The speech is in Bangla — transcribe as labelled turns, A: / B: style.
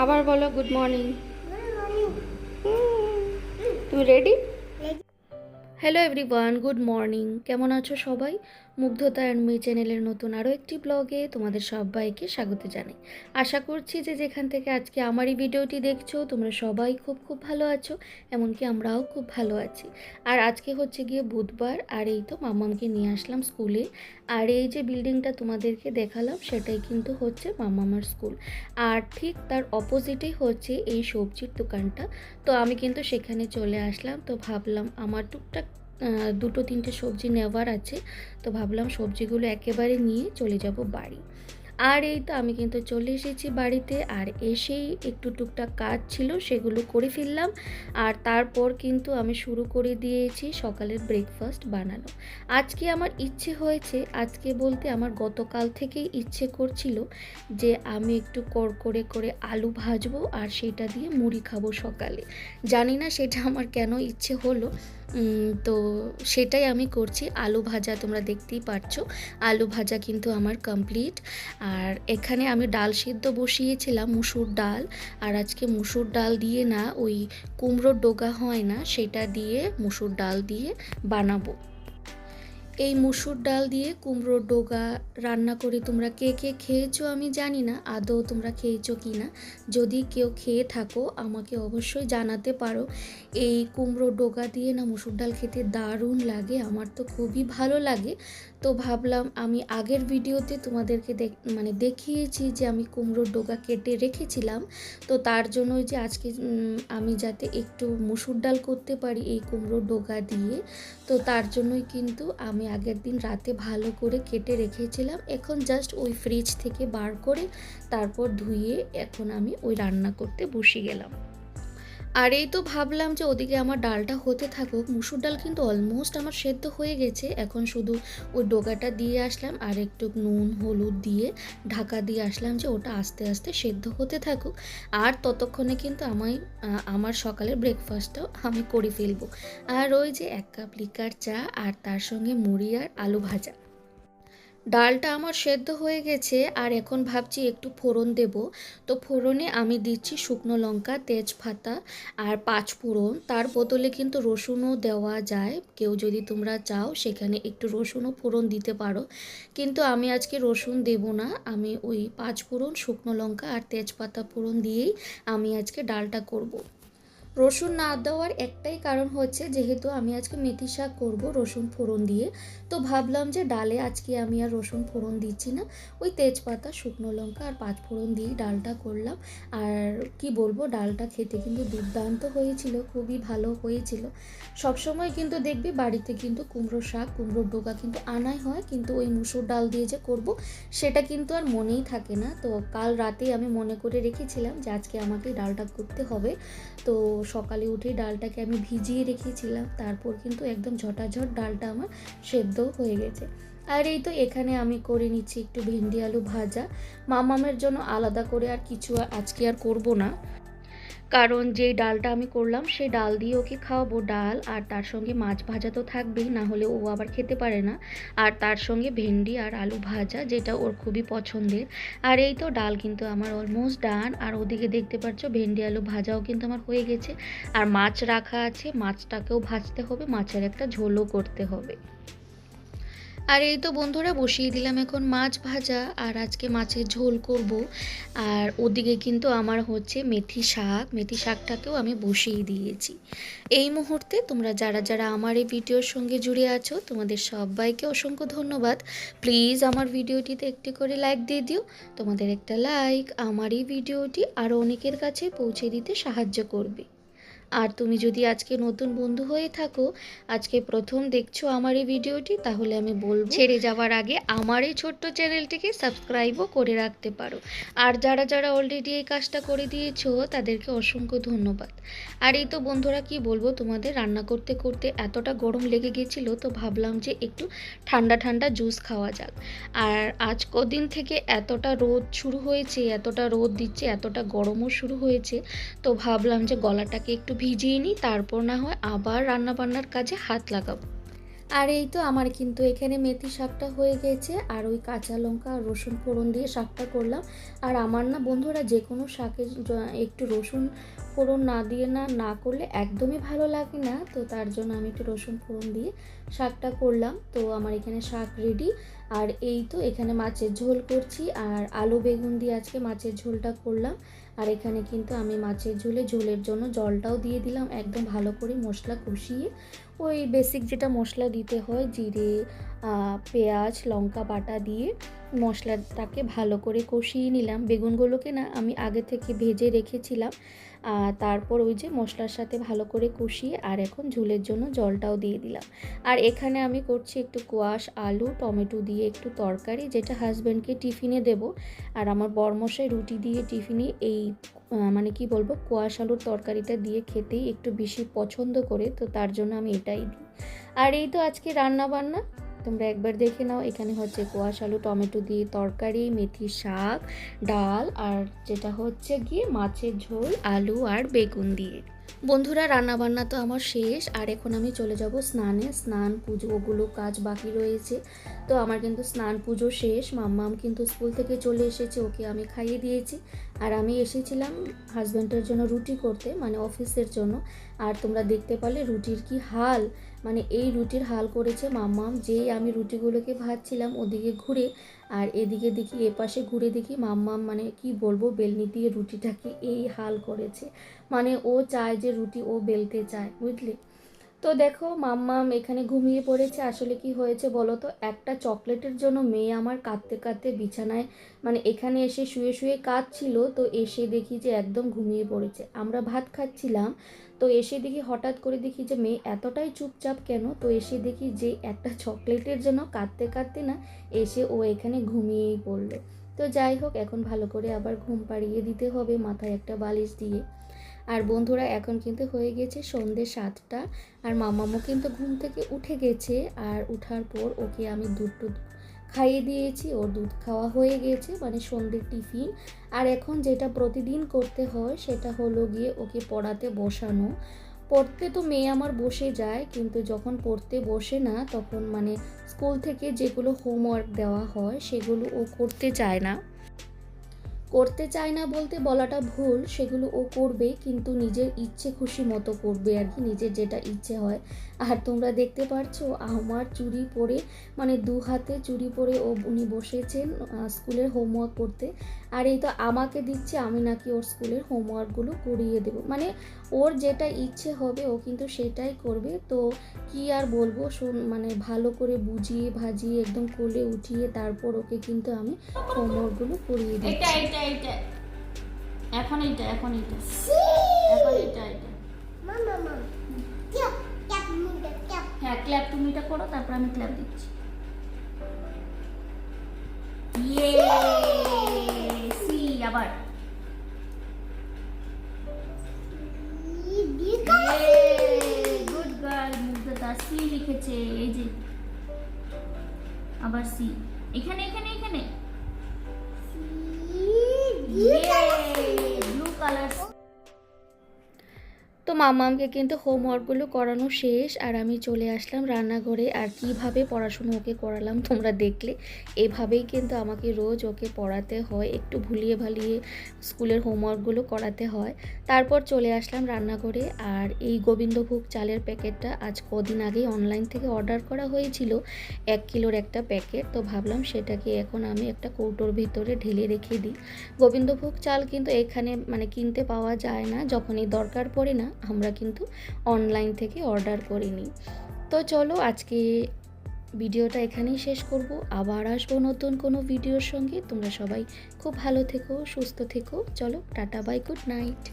A: আবার বলো গুড মর্নিং। তুমি ready? Hello everyone, good morning. কেমন আছো সবাই? মুগ্ধতা অ্যান্ড মি চ্যানেলের নতুন আরও একটি ব্লগে তোমাদের সবাইকে স্বাগত জানাই। আশা করছি যে যেখান থেকে আজকে আমার এই ভিডিওটি দেখছো তোমরা সবাই খুব খুব ভালো আছো, এমনকি আমরাও খুব ভালো আছি। আর আজকে হচ্ছে গিয়ে বুধবার, আর এই তো মাম্মামকে নিয়ে আসলাম স্কুলে। আর এই যে বিল্ডিংটা তোমাদেরকে দেখালাম সেটাই কিন্তু হচ্ছে মাম্মামার স্কুল, আর ঠিক তার অপোজিটেই হচ্ছে এই সবজির দোকানটা। তো আমি কিন্তু সেখানে চলে আসলাম। তো ভাবলাম আমার টুকটাক দুটো তিনটে সবজি নেওয়ার আছে, তো ভাবলাম সবজিগুলো একেবারে নিয়ে চলে যাব বাড়ি। আর এই তো আমি কিন্তু চলে এসেছি বাড়িতে, আর এসেই একটু টুকটাক কাজ ছিল সেগুলো করে ফেললাম। আর তারপর কিন্তু আমি শুরু করে দিয়েছি সকালের ব্রেকফাস্ট বানানো। আজকে আমার ইচ্ছে হয়েছে, আজকে বলতে আমার গতকাল থেকেই ইচ্ছে করছিল যে আমি একটু কড়কড়ে করে আলু ভাজবো আর সেটা দিয়ে মুড়ি খাবো সকালে। জানি না সেটা আমার কেন ইচ্ছে হলো। তো সেটাই আমি করছি। আলু ভাজা তোমরা দেখতেই পারছো, আলু ভাজা কিন্তু আমার কমপ্লিট। আর এখানে আমি ডাল সিদ্ধ বসিয়েছিলাম, মুসুর ডাল। আর আজকে মুসুর ডাল দিয়ে না, ওই কুমড়োর ডোগা হয় না, সেটা দিয়ে মুসুর ডাল দিয়ে বানাবো। এই মুসুর ডাল দিয়ে কুমড়োর ডোগা রান্না করে তোমরা কে কে খেয়েছো আমি জানি না, আদৌ তোমরা খেয়েছো কি না। যদি কেউ খেয়ে থাকো আমাকে অবশ্যই জানাতে পারো। এই কুমড়োর ডোগা দিয়ে না মুসুর ডাল খেতে দারুণ লাগে, আমার তো খুবই ভালো লাগে। তো ভাবলাম আমি আগের ভিডিওতে তোমাদেরকে দেখিয়েছি যে আমি কুমড়োর ডোগা কেটে রেখেছিলাম। তো তার জন্যই যে আজকে আমি যাতে একটু মুসুর ডাল করতে পারি এই কুমড়োর ডোগা দিয়ে, তো তার জন্যই কিন্তু আমি আগের দিন রাতে ভালো করে কেটে রেখেছিলাম। এখন জাস্ট ওই ফ্রিজ থেকে বার করে তারপর ধুয়ে এখন আমি ওই রান্না করতে বসে গেলাম। আর এই তো ভাবলাম যে ওদিকে আমার ডালটা হতে থাকুক। মুসুর ডাল কিন্তু অলমোস্ট আমার সেদ্ধ হয়ে গেছে, এখন শুধু ওই ডোগাটা দিয়ে আসলাম আর একটু নুন হলুদ দিয়ে ঢাকা দিয়ে আসলাম যে ওটা আস্তে আস্তে সেদ্ধ হতে থাকুক। আর ততক্ষণে কিন্তু আমার সকালের ব্রেকফাস্টটাও আমি করে ফেলবো। আর ওই যে 1 কাপ লিকার চা আর তার সঙ্গে মুড়ি আর আলু ভাজা। ডালটা আমার সেদ্ধ হয়ে গেছে, আর এখন ভাবছি একটু ফোড়ন দেব। তো ফোড়নে আমি দিচ্ছি শুকনো লঙ্কা, তেজপাতা আর 5 ফোড়ন। তার বদলে কিন্তু রসুনও দেওয়া যায়, কেউ যদি তোমরা চাও সেখানে একটু রসুনও ফোড়ন দিতে পারো। কিন্তু আমি আজকে রসুন দেব না, আমি ওই 5 ফোড়ন, শুকনো লঙ্কা আর তেজপাতা ফোড়ন দিয়েই আমি আজকে ডালটা করব। রসুন না দেওয়ার একটাই কারণ হচ্ছে যেহেতু আমি আজকে মেথি শাক করব রসুন ফোড়ন দিয়ে, তো ভাবলাম যে ডালে আজকে আমি আর রসুন ফোড়ন দিচ্ছি না, ওই তেজপাতা শুকনো লঙ্কা আর 5 ফোড়ন দিয়েই ডালটা করলাম। আর কি বলবো, ডালটা খেতে কিন্তু দুর্দান্ত হয়েছিল, খুবই ভালো হয়েছিল। সবসময় কিন্তু দেখবি বাড়িতে কিন্তু কুমড়ো শাক, কুমড়োর ডোকা কিন্তু আনাই হয়, কিন্তু ওই মুসুর ডাল দিয়ে যে করব সেটা কিন্তু আর মনেই থাকে না। তো কাল রাতেই আমি মনে করে রেখেছিলাম যে আজকে আমাকে ডালটা করতে হবে। তো সকালে উঠে ডালটাকে আমি ভিজিয়ে রেখেছিলাম, তারপর কিন্তু একদম ঝটাঝট ডালটা আমার সেদ্ধ হয়ে গেছে। আর এই তো এখানে আমি করে নিচ্ছি একটু ভেন্ডি আলু ভাজা। মামামের জন্য আলাদা করে আর কিছু আজকে আর করব না, কারণ যেই ডালটা আমি করলাম সেই ডাল দিয়ে ওকে খাওয়াবো। ডাল আর তার সঙ্গে মাছ ভাজা তো থাকবেই, না হলে ও আবার খেতে পারে না। আর তার সঙ্গে ভেন্ডি আর আলু ভাজা, যেটা ওর খুবই পছন্দের। আর এই তো ডাল কিন্তু আমার অলমোস্ট ডান। আর ওদিকে দেখতে পাচ্ছ ভেন্ডি আলু ভাজাও কিন্তু আমার হয়ে গেছে। আর মাছ রাখা আছে, মাছটাকেও ভাজতে হবে, মাছের একটা ঝোলও করতে হবে। আর এই তো বন্ধুরা বসিয়ে দিলাম এখন মাছ ভাজা, আর আজকে মাছের ঝোল করব। আর ওদিকে কিন্তু আমার হচ্ছে মেথি শাক, মেথি শাকটাকেও আমি বসিয়ে দিয়েছি। এই মুহূর্তে তোমরা যারা যারা আমার এই ভিডিওর সঙ্গে জুড়ে আছো তোমাদের সবাইকে অসংখ্য ধন্যবাদ। প্লিজ আমার ভিডিওটিতে একটি করে লাইক দিয়ে দিও। তোমাদের একটা লাইক আমার এই ভিডিওটি আরও অনেকের কাছে পৌঁছে দিতে সাহায্য করবে। আর তুমি যদি আজকে নতুন বন্ধু হয়ে থাকো, আজকে প্রথম দেখছো আমার এই ভিডিওটি, তাহলে আমি বলবো ছেড়ে যাওয়ার আগে আমার এই ছোট্ট চ্যানেলটিকে সাবস্ক্রাইবও করে রাখতে পারো। আর যারা যারা অলরেডি এই কাজটা করে দিয়েছো তাদেরকে অসংখ্য ধন্যবাদ। আর এই তো বন্ধুরা কি বলবো তোমাদের, রান্না করতে করতে এতটা গরম লেগে গেছিলো, তো ভাবলাম যে একটু ঠান্ডা ঠান্ডা জুস খাওয়া যাক। আর আজ কদিন থেকে এতটা রোদ শুরু হয়েছে, এতটা রোদ দিচ্ছে, এতটা গরমও শুরু হয়েছে, তো ভাবলাম যে গলাটাকে একটু ভিজিয়ে নিই, তারপর না হয় আবার রান্নাবান্নার কাজে হাত লাগাবো। আর এই তো আমার কিন্তু এখানে মেথি শাকটা হয়ে গেছে, আর ওই কাঁচা লঙ্কা আর রসুন ফোড়ন দিয়ে শাকটা করলাম। আর আমার না বন্ধুরা যে কোনো শাকে একটু রসুন ফোড়ন না দিয়ে না করলে একদমই ভালো লাগে না, তো তার জন্য আমি একটু রসুন ফোড়ন দিয়ে শাকটা করলাম। তো আমার এখানে শাক রেডি। আর এই তো এখানে মাছের ঝোল করছি, আর আলু বেগুন দিয়ে আজকে মাছের ঝোলটা করলাম। আর এখানে কিন্তু আমি মাছের ঝোলের জন্য জলটাও দিয়ে দিলাম, একদম ভালো করে মশলা কষিয়ে ওই বেসিক যেটা মশলা দিতে হয় জিরে পেঁয়াজ লঙ্কা বাটা দিয়ে মশলাটাকে ভালো করে কষিয়ে নিলাম। বেগুনগুলোকে না আমি আগে থেকে ভেজে রেখেছিলাম, তারপর ওই যে মশলার সাথে ভালো করে কষিয়ে আর এখন ঝোলের জন্য জলটাও দিয়ে দিলাম। আর এখানে আমি করছি একটু কোয়াশ আলু টমেটো দিয়ে একটু তরকারি, যেটা হাজব্যান্ডকে টিফিনে দেব। আর আমার বরমশাই রুটি দিয়ে টিফিনে এই মানে কি বলবো কোয়াশ আলুর তরকারিটা দিয়ে খেতেই একটু বেশি পছন্দ করে, তো তার জন্য আমি এটাই দিই। আর এই তো আজকে রান্না বান্না তোমরা একবার দেখে নাও। এখানে হচ্ছে কোয়াশ আলু টমেটো দিয়ে তরকারি, মেথি শাক, ডাল, আর যেটা হচ্ছে গিয়ে মাছের ঝোল আলু আর বেগুন দিয়ে। বন্ধুরা রান্নাবান্না তো আমার শেষ, আর এখন আমি চলে যাব স্নান পুজো ওগুলো কাজ বাকি রয়েছে। তো আমার কিন্তু স্নান পুজো শেষ, মাম্মাম কিন্তু স্কুল থেকে চলে এসেছে, ওকে আমি খাইয়ে দিয়েছি। আর আমি এসেছিলাম হাজব্যান্ডের জন্য রুটি করতে, মানে অফিসের জন্য। আর তোমরা দেখতে পারলে রুটির কি হাল, মানে এই রুটির হাল করেছে মাম্মাম। যেই আমি রুটিগুলোকে ভাজছিলাম ওদিকে ঘুরে আর এদিকে দেখি এপাশে ঘুরে দেখি মাম্মাম মানে কি বলবো বেলনি দিয়ে রুটিটাকে এই হাল করেছে। মানে ও চায় যে রুটি ও বেলতে চায়, বুঝলি। তো দেখো মাম্মাম এখানে ঘুমিয়ে পড়েছে। আসলে কি হয়েছে বলো তো, একটা চকলেটের জন্য মেয়ে আমার কাঁদতে কাঁদতে বিছানায় মানে এখানে এসে শুয়ে শুয়ে কাঁদছিল। তো এসে দেখি যে একদম ঘুমিয়ে পড়েছে। আমরা ভাত খাচ্ছিলাম, তো এসে দেখি হঠাৎ করে দেখি যে মেয়ে এতটাই চুপচাপ কেন। তো এসে দেখি যে একটা চকলেটের জন্য কাঁদতে কাঁদতে না এসে ও এখানে ঘুমিয়েই পড়লো। তো যাই হোক এখন ভালো করে আবার ঘুম পাড়িয়ে দিতে হবে মাথায় একটা বালিশ দিয়ে। আর বন্ধুরা এখন কিন্তু হয়ে গেছে সন্ধ্যে 7টা, আর মামামও কিন্তু ঘুম থেকে উঠে গেছে। আর উঠার পর ওকে আমি দুধ খাইয়ে দিয়েছি, ওর দুধ খাওয়া হয়ে গেছে মানে সন্ধ্যের টিফিন। আর এখন যেটা প্রতিদিন করতে হয় সেটা হলো গিয়ে ওকে পড়াতে বসানো। পড়তে তো মেয়ে আমার বসে যায়, কিন্তু যখন পড়তে বসে না তখন মানে স্কুল থেকে যেগুলো হোমওয়ার্ক দেওয়া হয় সেগুলো ও করতে চায় না। করতে চায় না বলতে বলাটা ভুল, সেগুলো ও করবে কিন্তু নিজের ইচ্ছে খুশি মতো করবে আর কি, নিজের যেটা ইচ্ছে হয়। আর তোমরা দেখতে পারছো আমার চুড়ি পরে মানে দু হাতে চুড়ি পরে উনি বসেছেন স্কুলের হোমওয়ার্ক করতে। আর এই তো আমাকে দিচ্ছে আমি নাকি ওর স্কুলের হোমওয়ার্কগুলো করিয়ে দেবো, মানে ওর যেটা ইচ্ছে হবে ও কিন্তু সেটাই করবে। তো কি আর বলবো, মানে ভালো করে বুঝিয়ে ভাজিয়ে একদম কোলে উঠিয়ে তারপর ওকে কিন্তু আমি হোমওয়ার্কগুলো করিয়ে দিচ্ছি। এইটা এখন এইটা এখন এইটা এখন এইটা হ্যাঁ ক্ল্যাপ তুমি এটা করো, তারপর আমি ক্ল্যাপ দিচ্ছি। ইয়ে সি আবার গুড গার্ল, মুগ্ধতা সি লিখেছে, এই যে আবার সি এখানে এখানে এখানে ব্লু কালার। তো মামামকে কিন্তু হোমওয়ার্কগুলো করানো শেষ, আর আমি চলে আসলাম রান্নাঘরে। আর কিভাবে পড়াশুনো ওকে করালাম তোমরা দেখলে। এভাবেই কিন্তু আমাকে রোজ ওকে পড়াতে হয়, একটু ভুলিয়ে ভালিয়ে স্কুলের হোমওয়ার্কগুলো করাতে হয়। তারপর চলে আসলাম রান্নাঘরে। আর এই গোবিন্দভোগ চালের প্যাকেটটা আজ কদিন আগেই অনলাইন থেকে অর্ডার করা হয়েছিল, 1 কিলোর একটা প্যাকেট। তো ভাবলাম সেটাকে এখন আমি একটা কৌটোর ভিতরে ঢেলে রেখে দিই। গোবিন্দভোগ চাল কিন্তু এখানে মানে কিনতে পাওয়া যায় না, যখনই দরকার পড়ে না আমরা কিন্তু অনলাইন থেকে অর্ডার করে নিই। তো চলো আজকে ভিডিওটা এখানেই শেষ করব, আবার আসবো নতুন কোনো ভিডিওর সঙ্গে। তোমরা সবাই খুব ভালো থেকো, সুস্থ থেকো। চলো টাটা বাই, গুড নাইট।